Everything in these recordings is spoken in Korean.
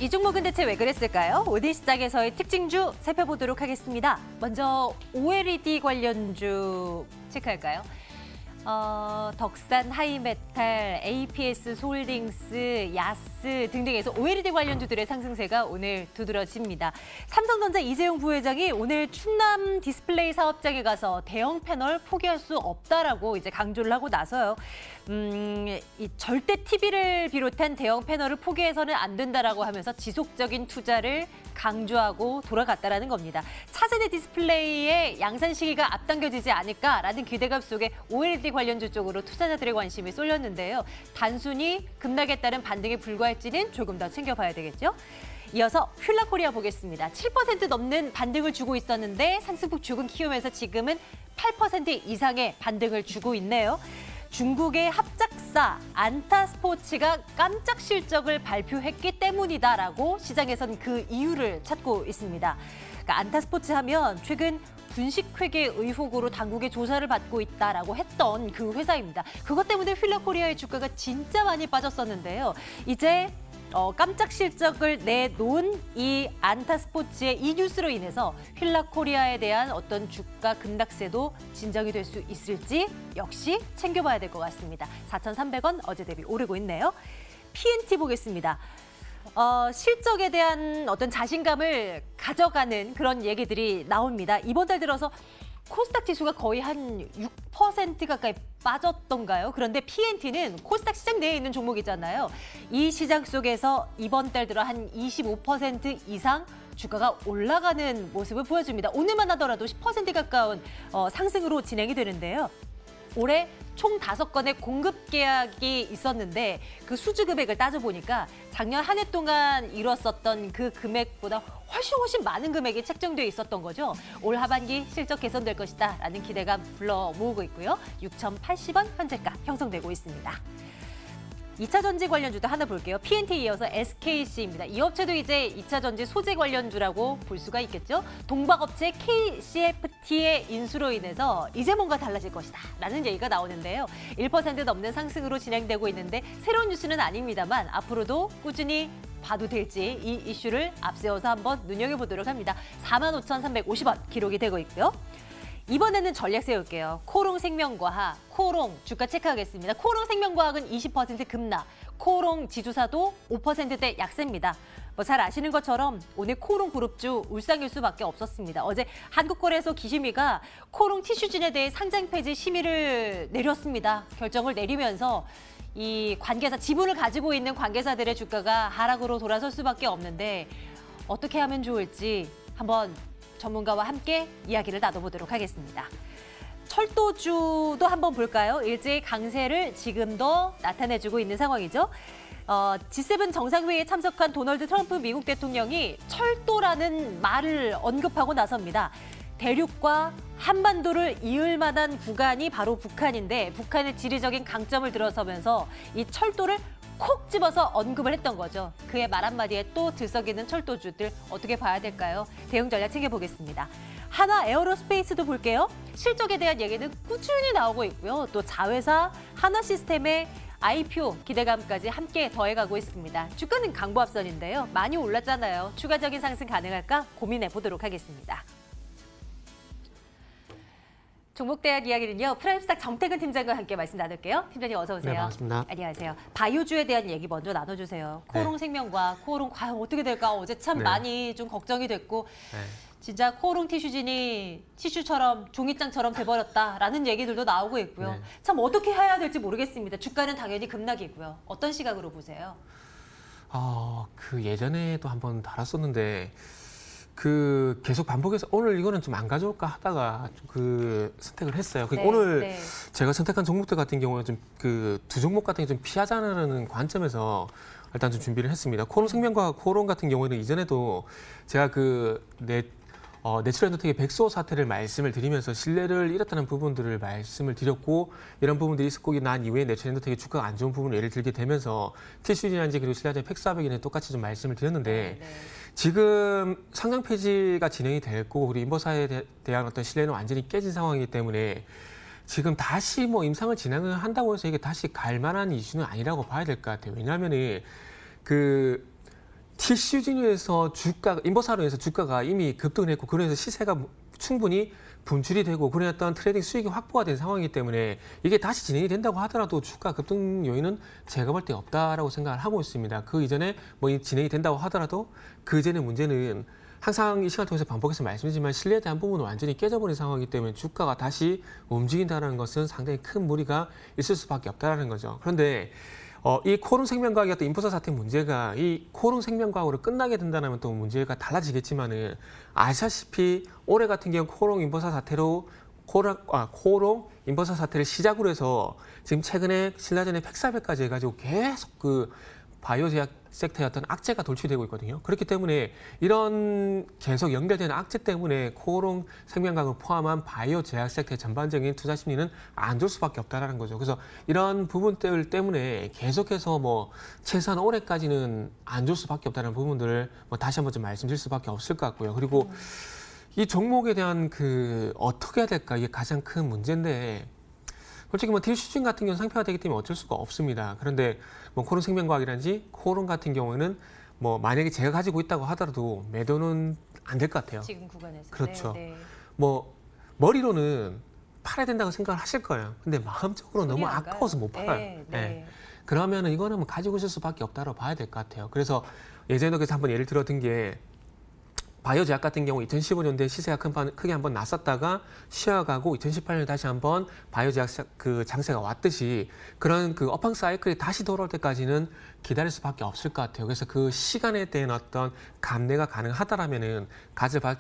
이 종목은 대체 왜 그랬을까요? 오늘 시장에서의 특징주 살펴보도록 하겠습니다. 먼저 OLED 관련주 체크할까요? 덕산 하이메탈, APS 홀딩스, 야스 등등에서 OLED 관련주들의 상승세가 오늘 두드러집니다. 삼성전자 이재용 부회장이 오늘 충남 디스플레이 사업장에 가서 대형 패널 포기할 수 없다라고 이제 강조를 하고 나서요. 이 절대 TV를 비롯한 대형 패널을 포기해서는 안 된다라고 하면서 지속적인 투자를 강조하고 돌아갔다라는 겁니다. 차세대 디스플레이의 양산 시기가 앞당겨지지 않을까라는 기대감 속에 OLED 관련주 쪽으로 투자자들의 관심이 쏠렸는데요. 단순히 급락에 따른 반등에 불과할지는 조금 더 챙겨봐야 되겠죠. 이어서 휠라코리아 보겠습니다. 7% 넘는 반등을 주고 있었는데 상승폭 조금 키우면서 지금은 8% 이상의 반등을 주고 있네요. 중국의 합작사 안타스포츠가 깜짝 실적을 발표했기 때문이다라고 시장에선 그 이유를 찾고 있습니다. 그러니까 안타스포츠 하면 최근 분식회계 의혹으로 당국의 조사를 받고 있다라고 했던 그 회사입니다. 그것 때문에 휠라코리아의 주가가 진짜 많이 빠졌었는데요. 이제 깜짝 실적을 내놓은 이 안타스포츠의 이 뉴스로 인해서 휠라코리아에 대한 어떤 주가 급락세도 진정이 될 수 있을지 역시 챙겨봐야 될 것 같습니다. 4,300원 어제 대비 오르고 있네요. PNT 보겠습니다. 실적에 대한 어떤 자신감을 가져가는 그런 얘기들이 나옵니다. 이번 달 들어서 코스닥 지수가 거의 한 6% 가까이 빠졌던가요? 그런데 PNT는 코스닥 시장 내에 있는 종목이잖아요. 이 시장 속에서 이번 달 들어 한 25% 이상 주가가 올라가는 모습을 보여줍니다. 오늘만 하더라도 10% 가까운 상승으로 진행이 되는데요. 올해 총 5건의 공급 계약이 있었는데 그 수주 금액을 따져보니까 작년 한 해 동안 이뤘었던 그 금액보다 훨씬 많은 금액이 책정돼 있었던 거죠. 올 하반기 실적 개선될 것이다 라는 기대감 불러 모으고 있고요. 6,080원 현재가 형성되고 있습니다. 2차 전지 관련주도 하나 볼게요. PNT에 이어서 SKC입니다. 이 업체도 이제 2차 전지 소재 관련주라고 볼 수가 있겠죠. 동박업체 KCFT의 인수로 인해서 이제 뭔가 달라질 것이다 라는 얘기가 나오는데요. 1% 넘는 상승으로 진행되고 있는데 새로운 뉴스는 아닙니다만 앞으로도 꾸준히 봐도 될지 이 이슈를 앞세워서 한번 눈여겨보도록 합니다. 45,350원 기록이 되고 있고요. 이번에는 전략 세울게요. 코롱생명과학, 코롱 주가 체크하겠습니다. 코롱생명과학은 20% 급락, 코롱 지주사도 5%대 약세입니다. 잘 아시는 것처럼 오늘 코롱 그룹주 울상일 수밖에 없었습니다. 어제 한국거래소 기심위가 코롱 티슈진에 대해 상장 폐지 심의를 내렸습니다. 결정을 내리면서 이 관계사, 지분을 가지고 있는 관계사들의 주가가 하락으로 돌아설 수밖에 없는데 어떻게 하면 좋을지 한번 전문가와 함께 이야기를 나눠보도록 하겠습니다. 철도주도 한번 볼까요? 일제히 강세를 지금도 나타내주고 있는 상황이죠. G7 정상회의에 참석한 도널드 트럼프 미국 대통령이 철도라는 말을 언급하고 나섭니다. 대륙과 한반도를 이을 만한 구간이 바로 북한인데 북한의 지리적인 강점을 들어서면서 이 철도를 콕 집어서 언급을 했던 거죠. 그의 말 한마디에 또 들썩이는 철도주들 어떻게 봐야 될까요? 대응 전략 챙겨보겠습니다. 하나 에어로스페이스도 볼게요. 실적에 대한 얘기는 꾸준히 나오고 있고요. 또 자회사 하나시스템의 IPO 기대감까지 함께 더해가고 있습니다. 주가는 강보합선인데요. 많이 올랐잖아요. 추가적인 상승 가능할까 고민해보도록 하겠습니다. 종목 대학 이야기는요. 프라임스탁 정태근 팀장과 함께 말씀 나눌게요. 팀장님 어서 오세요. 네, 반갑습니다. 안녕하세요. 바이오주에 대한 얘기 먼저 나눠주세요. 코롱생명과 코롱 과연 어떻게 될까? 어제 참 많이 좀 걱정이 됐고 진짜 코롱 티슈진이 티슈처럼 종이장처럼 돼버렸다라는 얘기들도 나오고 있고요. 참 어떻게 해야 될지 모르겠습니다. 주가는 당연히 급락이고요. 어떤 시각으로 보세요? 그 예전에도 한번 다뤘었는데 계속 반복해서 오늘 이거는 좀 안 가져올까 하다가 선택을 했어요. 오늘 제가 선택한 종목들 같은 경우는 좀 두 종목 같은 게 좀 피하자는 관점에서 일단 좀 준비를 했습니다. 코롱생명과 코롱 같은 경우에는 이전에도 제가 내추럴엔더텍의 백수호 사태를 말씀을 드리면서 신뢰를 잃었다는 부분들을 말씀을 드렸고 이런 부분들이 있었고 난 이후에 내추럴엔더텍의 주가가 안 좋은 부분을 예를 들게 되면서 티슈진한지 그리고 신라제 팩스화백에는 똑같이 좀 말씀을 드렸는데 지금 상장 폐지가 진행이 됐고 그리고 인버사에 대한 어떤 신뢰는 완전히 깨진 상황이기 때문에 지금 다시 임상을 진행을 한다고 해서 이게 다시 갈 만한 이슈는 아니라고 봐야 될 것 같아요. 왜냐하면은 TC유진에서 인버사로에서 주가가 이미 급등을 했고 그래서 시세가 충분히 분출이 되고 그런 어떤 트레이딩 수익이 확보가 된 상황이기 때문에 이게 다시 진행이 된다고 하더라도 주가 급등 요인은 제가 볼 때 없다라고 생각을 하고 있습니다. 그 이전에 뭐 진행이 된다고 하더라도 그 이전의 문제는 항상 이 시간을 통해서 반복해서 말씀드리지만 신뢰에 대한 부분은 완전히 깨져버린 상황이기 때문에 주가가 다시 움직인다는 것은 상당히 큰 무리가 있을 수밖에 없다는 거죠. 그런데 이 코롱 생명과학의 어떤 인포사 사태 문제가 이 코롱 생명과학으로 끝나게 된다면 또 문제가 달라지겠지만은 아시다시피 올해 같은 경우 코롱 인포사 사태로 코롱 인포사 사태를 시작으로 해서 지금 최근에 신라젠의 팩사백까지 해가지고 계속 그 바이오 제약 섹터의 어떤 악재가 돌출되고 있거든요. 그렇기 때문에 이런 계속 연결되는 악재 때문에 코오롱 생명과학을 포함한 바이오 제약 섹터의 전반적인 투자 심리는 안 좋을 수밖에 없다라는 거죠. 그래서 이런 부분들 때문에 계속해서 뭐 최소한 올해까지는 안 좋을 수밖에 없다는 부분들을 뭐 다시 한번 좀 말씀드릴 수밖에 없을 것 같고요. 그리고 이 종목에 대한 그 어떻게 해야 될까 이게 가장 큰 문제인데. 솔직히 뭐 TC유진 같은 경우는 상표화되기 때문에 어쩔 수가 없습니다. 그런데 뭐 코롱 생명과학이라든지 코롱 같은 경우는 뭐 만약에 제가 가지고 있다고 하더라도 매도는 안 될 것 같아요. 지금 구간에서. 그렇죠. 네, 네. 뭐 머리로는 팔아야 된다고 생각을 하실 거예요. 근데 마음적으로 너무 아까워서 못 팔아요. 네, 네. 네. 그러면은 이거는 뭐 가지고 있을 수밖에 없다고 봐야 될 것 같아요. 그래서 예전에도 그래서 한번 예를 들어 든 게 바이오 제약 같은 경우 2015년도에 시세가 크게 한번 났었다가 쉬어가고 2018년에 다시 한번 바이오 제약 그 장세가 왔듯이 그런 그 업황 사이클이 다시 돌아올 때까지는 기다릴 수밖에 없을 것 같아요. 그래서 그 시간에 대한 어떤 감내가 가능하다라면은 가져갈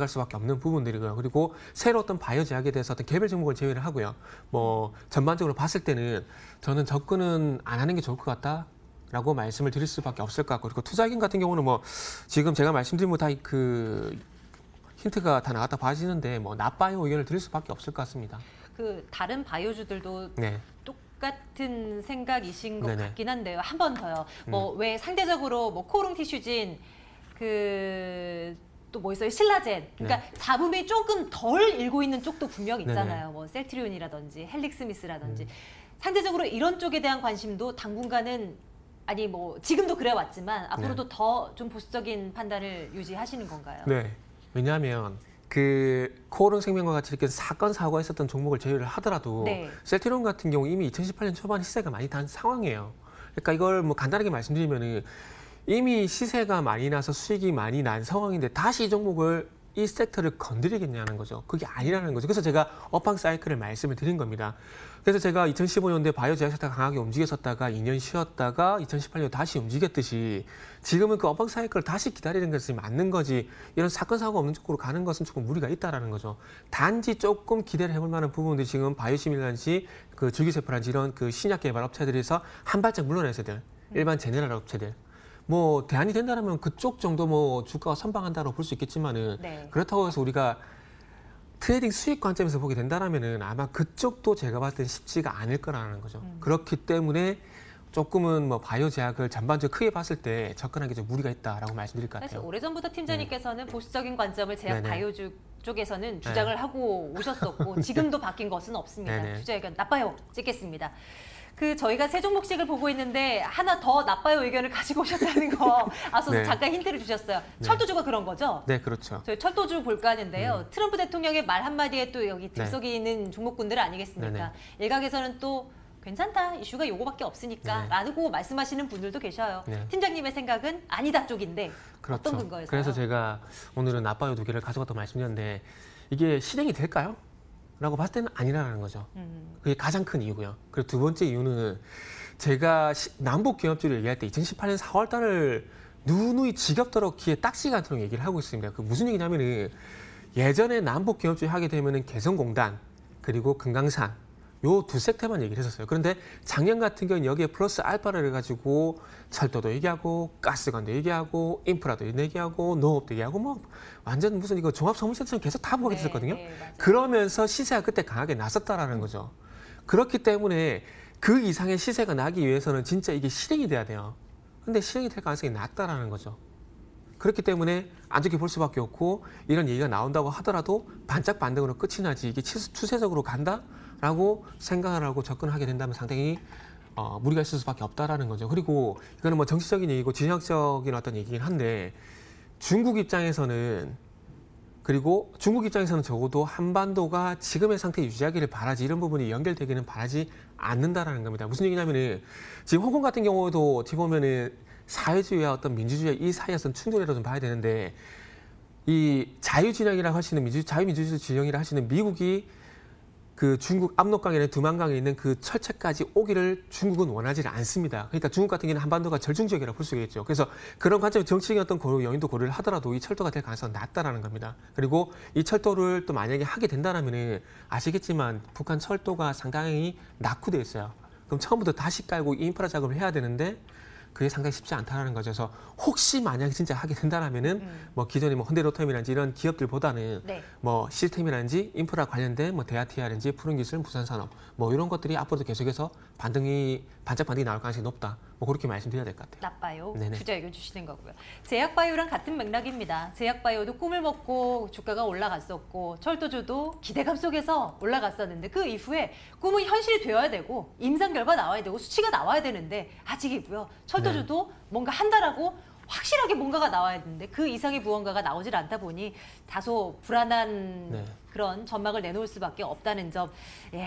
수밖에 없는 부분들이고요. 그리고 새로 어떤 바이오 제약에 대해서 어떤 개별 종목을 제외를 하고요. 뭐 전반적으로 봤을 때는 저는 접근은 안 하는 게 좋을 것 같다. 라고 말씀을 드릴 수밖에 없을 것 같고 그리고 투자기금 같은 경우는 뭐 지금 제가 말씀드린 뭐 다 그 힌트가 다 나갔다 봐지는데 뭐 나빠요 의견을 드릴 수밖에 없을 것 같습니다. 그 다른 바이오주들도 네. 똑같은 생각이신 것 네네. 같긴 한데요. 한 번 더요. 뭐 왜 상대적으로 뭐 코오롱 티슈진 그 또 뭐 있어요? 신라젠. 그러니까 잡음이 조금 덜 일고 있는 쪽도 분명 있잖아요. 뭐 셀트리온이라든지 헬릭스미스라든지 상대적으로 이런 쪽에 대한 관심도 당분간은 아니 뭐 지금도 그래 왔지만 앞으로도 더 좀 보수적인 판단을 유지하시는 건가요? 네. 왜냐하면 그 코오롱 생명과 같이 이렇게 사건 사고가 있었던 종목을 제외를 하더라도 네. 셀트리온 같은 경우 이미 2018년 초반 시세가 많이 단 상황이에요. 그러니까 이걸 뭐 간단하게 말씀드리면은 이미 시세가 많이 나서 수익이 많이 난 상황인데 다시 이 종목을 이 섹터를 건드리겠냐는 거죠. 그게 아니라는 거죠. 그래서 제가 업황 사이클을 말씀을 드린 겁니다. 그래서 제가 2015년도에 바이오 제약 섹터가 강하게 움직였었다가 2년 쉬었다가 2018년 다시 움직였듯이 지금은 그 업황 사이클을 다시 기다리는 것이 맞는 거지 이런 사건 사고가 없는 쪽으로 가는 것은 조금 무리가 있다라는 거죠. 단지 조금 기대를 해볼 만한 부분들이 지금 바이오시밀라든지 그 줄기세포라든지 이런 그 신약 개발 업체들에서 한 발짝 물러나서 들 일반 제네럴 업체들 뭐 대안이 된다면 그쪽 정도 뭐 주가가 선방한다고 볼 수 있겠지만은 네. 그렇다고 해서 우리가 트레이딩 수익 관점에서 보게 된다면은 아마 그쪽도 제가 봤을 땐 쉽지가 않을 거라는 거죠. 그렇기 때문에 조금은 뭐 바이오 제약을 전반적으로 크게 봤을 때 접근하기 좀 무리가 있다라고 말씀드릴 것 사실 같아요. 오래전부터 팀장님께서는 보수적인 관점을 제약 네네. 바이오주 쪽에서는 주장을 하고 오셨었고 지금도 바뀐 것은 없습니다. 네네. 투자 의견 나빠요 찍겠습니다. 그 저희가 세 종목씩을 보고 있는데 하나 더 나빠요 의견을 가지고 오셨다는 거 앞서서 네. 잠깐 힌트를 주셨어요. 철도주가 그런 거죠? 네, 그렇죠. 저희 철도주 볼까 하는데요. 트럼프 대통령의 말 한마디에 또 여기 네. 들썩이 있는 종목군들 아니겠습니까? 네네. 일각에서는 또 괜찮다 이슈가 요거밖에 없으니까 네. 라고 말씀하시는 분들도 계셔요. 네. 팀장님의 생각은 아니다 쪽인데 그렇죠. 어떤 근거에서요? 그래서 제가 오늘은 나빠요 두 개를 가져갔다고 말씀드렸는데 이게 실행이 될까요? 라고 봤을 때는 아니라는 거죠. 그게 가장 큰 이유고요. 그리고 두 번째 이유는 제가 남북 기업주를 얘기할 때 2018년 4월 달을 누누이 지겹도록 귀에 딱지가 않도록 얘기를 하고 있습니다. 그 무슨 얘기냐면은 예전에 남북 기업주 하게 되면은 개성공단 그리고 금강산 요 두 섹터만 얘기를 했었어요. 그런데 작년 같은 경우는 여기에 플러스 알파를 해가지고 철도도 얘기하고 가스관도 얘기하고 인프라도 얘기하고 농업도 얘기하고 뭐 완전 무슨 이거 종합소비센터처럼 계속 다 보게 됐었거든요. 네, 맞아요. 그러면서 시세가 그때 강하게 났었다라는 거죠. 그렇기 때문에 그 이상의 시세가 나기 위해서는 진짜 이게 실행이 돼야 돼요. 근데 실행이 될 가능성이 낮다라는 거죠. 그렇기 때문에 안 좋게 볼 수밖에 없고 이런 얘기가 나온다고 하더라도 반짝반등으로 끝이 나지 이게 추세적으로 간다라고 생각을 하고 접근을 하게 된다면 상당히 무리가 있을 수밖에 없다라는 거죠. 그리고 이거는 뭐 정치적인 얘기고 지정학적인 어떤 얘기긴 한데 중국 입장에서는 적어도 한반도가 지금의 상태 유지하기를 바라지 이런 부분이 연결되기는 바라지 않는다라는 겁니다. 무슨 얘기냐면은 지금 홍콩 같은 경우도 어떻게 보면은 사회주의와 어떤 민주주의 이 사이에서는 충돌이라고 좀 봐야 되는데 이 자유진영이라고 하시는 자유민주주의 진영이라 하시는 미국이 그 중국 압록강에 두만강에 있는 그 철책까지 오기를 중국은 원하지 않습니다. 그러니까 중국 같은 경우는 한반도가 절중 지역이라고 볼 수 있겠죠. 그래서 그런 관점에서 정치적인 어떤 요인도 고려를 하더라도 이 철도가 될 가능성은 낮다라는 겁니다. 그리고 이 철도를 또 만약에 하게 된다라면은 아시겠지만 북한 철도가 상당히 낙후돼 있어요. 그럼 처음부터 다시 깔고 인프라 작업을 해야 되는데 그게 상당히 쉽지 않다는 거죠. 그래서 혹시 만약에 진짜 하게 된다라면은 뭐 기존의 뭐 현대로템이라든지 이런 기업들보다는 네. 뭐 시스템이라든지 인프라 관련된 뭐 대아티아라든지 푸른기술, 부산산업 뭐 이런 것들이 앞으로도 계속해서 반짝 반등이 나올 가능성이 높다. 뭐 그렇게 말씀드려야 될 것 같아요. 나빠요. 네네. 투자 의견 주시는 거고요. 제약바이오랑 같은 맥락입니다. 제약바이오도 꿈을 먹고 주가가 올라갔었고 철도주도 기대감 속에서 올라갔었는데 그 이후에 꿈은 현실이 되어야 되고 임상 결과 나와야 되고 수치가 나와야 되는데 아직이고요. 철도주도 뭔가 한다라고 확실하게 뭔가가 나와야 되는데 그 이상의 무언가가 나오질 않다 보니 다소 불안한 그런 전망을 내놓을 수밖에 없다는 점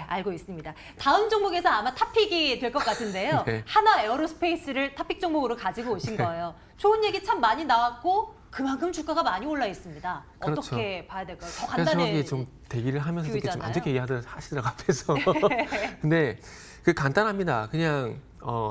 알고 있습니다. 다음 종목에서 아마 탑픽이 될 것 같은데요. 네. 하나 에어로스페이스를 탑픽 종목으로 가지고 오신 거예요. 좋은 얘기 참 많이 나왔고 그만큼 주가가 많이 올라 있습니다. 그렇죠. 어떻게 봐야 될까요? 더 그래서 간단해. 저기 좀 대기를 하면서 이렇게 좀 안 좋게 뷰이잖아요. 하시더라고 앞에서. 근데 그 간단합니다. 그냥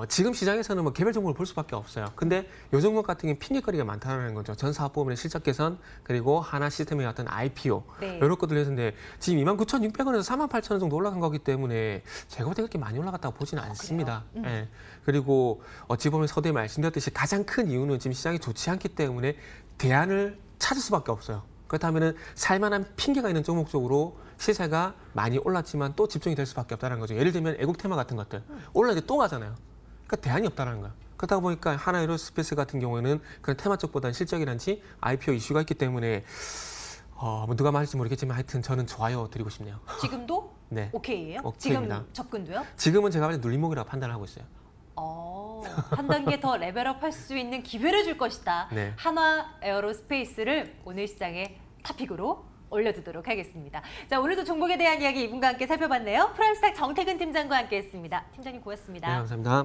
지금 시장에서는 뭐 개별 종목을 볼 수밖에 없어요. 근데 요 종목 같은 경우는 핑계거리가 많다는 거죠. 전 사업 부문의 실적 개선 그리고 하나 시스템의 어떤 IPO 네. 이런 것들을 했는데 지금 29,600원에서 48,000원 정도 올라간 거기 때문에 제가 볼 때 그렇게 많이 올라갔다고 보지는 않습니다. 예. 그리고 어찌 보면 서두에 말씀드렸듯이 가장 큰 이유는 지금 시장이 좋지 않기 때문에 대안을 찾을 수밖에 없어요. 그렇다면은 살만한 핑계가 있는 종목 쪽으로 시세가 많이 올랐지만 또 집중이 될 수밖에 없다는 거죠. 예를 들면 애국 테마 같은 것들 올라는데 또 가잖아요. 그러니까 대안이 없다는 거예요. 그러다 보니까 하나 에어로스페이스 같은 경우에는 그런 테마 쪽보다는 실적이란지 IPO 이슈가 있기 때문에 뭐 누가 말할지 모르겠지만 하여튼 저는 좋아요 드리고 싶네요. 지금도 네. 오케이예요? 오케이입니다. 지금 접근도요? 지금은 제가 봤을 때 눌림목이라고 판단하고 있어요. 한 단계 더 레벨업 할 수 있는 기회를 줄 것이다. 네. 한화 에어로스페이스를 오늘 시장에 탑픽으로 올려두도록 하겠습니다. 자, 오늘도 종목에 대한 이야기 이분과 함께 살펴봤네요. 프라임스탁 정태근 팀장과 함께했습니다. 팀장님 고맙습니다. 네, 감사합니다.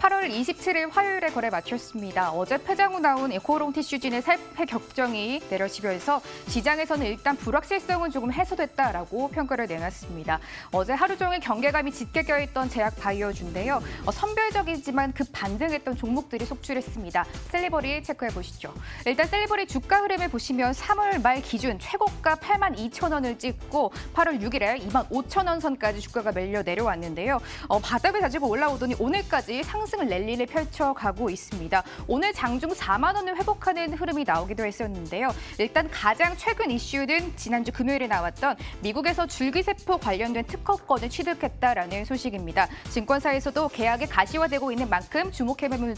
(8월 27일) 화요일에 거래 마쳤습니다. 어제 폐장 후 나온 에코롱 티슈진의 살패 격정이 내려지면서 시장에서는 일단 불확실성은 조금 해소됐다라고 평가를 내놨습니다. 어제 하루 종일 경계감이 짙게 껴있던 제약 바이오주인데요. 선별적이지만 급 반등했던 종목들이 속출했습니다. 셀리버리 체크해 보시죠. 일단 셀리버리 주가 흐름을 보시면 3월 말 기준 최고가 82,000원을 찍고 8월 6일에 25,000원 선까지 주가가 밀려 내려왔는데요. 바닥을 다지고 올라오더니 오늘까지 상승을 랠리를 펼쳐가고 있습니다. 오늘 장중 4만 원을 회복하는 흐름이 나오기도 했었는데요. 일단 가장 최근 이슈는 지난주 금요일에 나왔던 미국에서 줄기세포 관련된 특허권을 취득했다라는 소식입니다. 증권사에서도 계약이 가시화되고 있는 만큼 주목해보면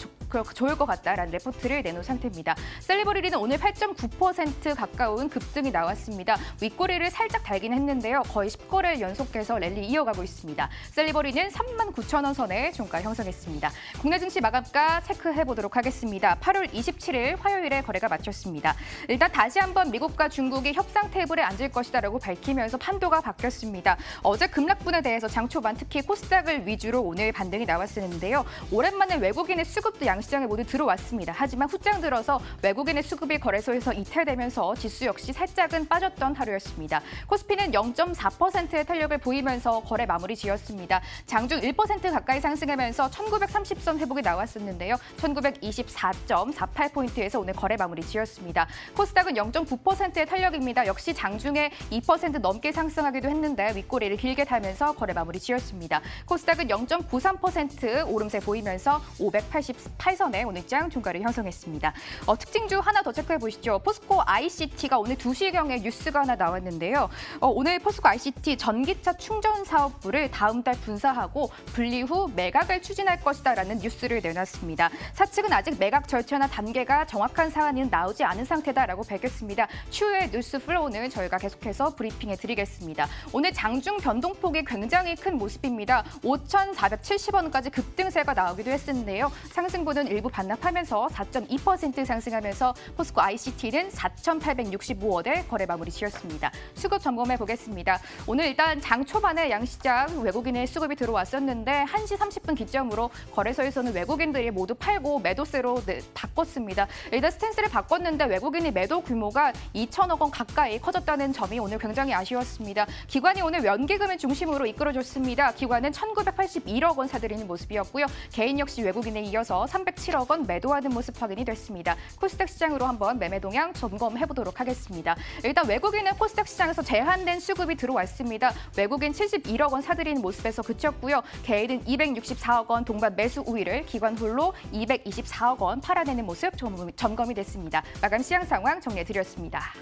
좋을 것 같다라는 레포트를 내놓은 상태입니다. 셀리버리는 오늘 8.9% 가까운 급등이 나왔습니다. 윗꼬리를 살짝 달긴 했는데요. 거의 10거래일 연속해서 랠리 이어가고 있습니다. 셀리버리는 39,000원 선에 종가 형성했습니다. 국내 증시 마감가 체크해 보도록 하겠습니다. 8월 27일 화요일에 거래가 마쳤습니다. 일단 다시 한번 미국과 중국이 협상 테이블에 앉을 것이다라고 밝히면서 판도가 바뀌었습니다. 어제 급락분에 대해서 장 초반 특히 코스닥을 위주로 오늘 반등이 나왔었는데요. 오랜만에 외국인의 수급도 양시장에 모두 들어왔습니다. 하지만 후장 들어서 외국인의 수급이 거래소에서 이탈되면서 지수 역시 살짝은 빠졌던 하루였습니다. 코스피는 0.4%의 탄력을 보이면서 거래 마무리 지었습니다. 장중 1% 가까이 상승하면서 1930선 일선 회복이 나왔었는데요. 1924.48포인트에서 오늘 거래 마무리 지었습니다. 코스닥은 0.9%의 탄력입니다. 역시 장중에 2% 넘게 상승하기도 했는데 윗꼬리를 길게 달면서 거래 마무리 지었습니다. 코스닥은 0.93% 오름세 보이면서 588선에 오늘 장 종가를 형성했습니다. 특징주 하나 더 체크해 보시죠. 포스코 ICT가 오늘 2시경에 뉴스가 하나 나왔는데요. 오늘 포스코 ICT 전기차 충전 사업부를 다음 달 분사하고 분리 후 매각을 추진할 것이다라는 뉴스를 내놨습니다. 사측은 아직 매각 절차나 단계가 정확한 사안은 나오지 않은 상태다라고 밝혔습니다. 추후에 뉴스 플로우는 저희가 계속해서 브리핑해 드리겠습니다. 오늘 장중 변동폭이 굉장히 큰 모습입니다. 5,470원까지 급등세가 나오기도 했었는데요. 상승분은 일부 반납하면서 4.2% 상승하면서 포스코 ICT는 4,865원에 거래 마무리 지었습니다. 수급 점검해 보겠습니다. 오늘 일단 장 초반에 양시장 외국인의 수급이 들어왔었는데 1시 30분 기점으로 거래소에서는 외국인들이 모두 팔고 매도세로 바꿨습니다. 일단 스탠스를 바꿨는데 외국인의 매도 규모가 2천억 원 가까이 커졌다는 점이 오늘 굉장히 아쉬웠습니다. 기관이 오늘 연기금을 중심으로 이끌어줬습니다. 기관은 1,981억 원 사들이는 모습이었고요. 개인 역시 외국인에 이어서 307억 원 매도하는 모습 확인이 됐습니다. 코스닥 시장으로 한번 매매 동향 점검해 보도록 하겠습니다. 일단 외국인은 코스닥 시장에서 제한된 수급이 들어왔습니다. 외국인 71억 원 사들이는 모습에서 그쳤고요. 개인은 264억 원 동반 매수 우위를 기관 홀로 224억 원 팔아내는 모습 점검이 됐습니다. 마감 시장 상황 정리해드렸습니다.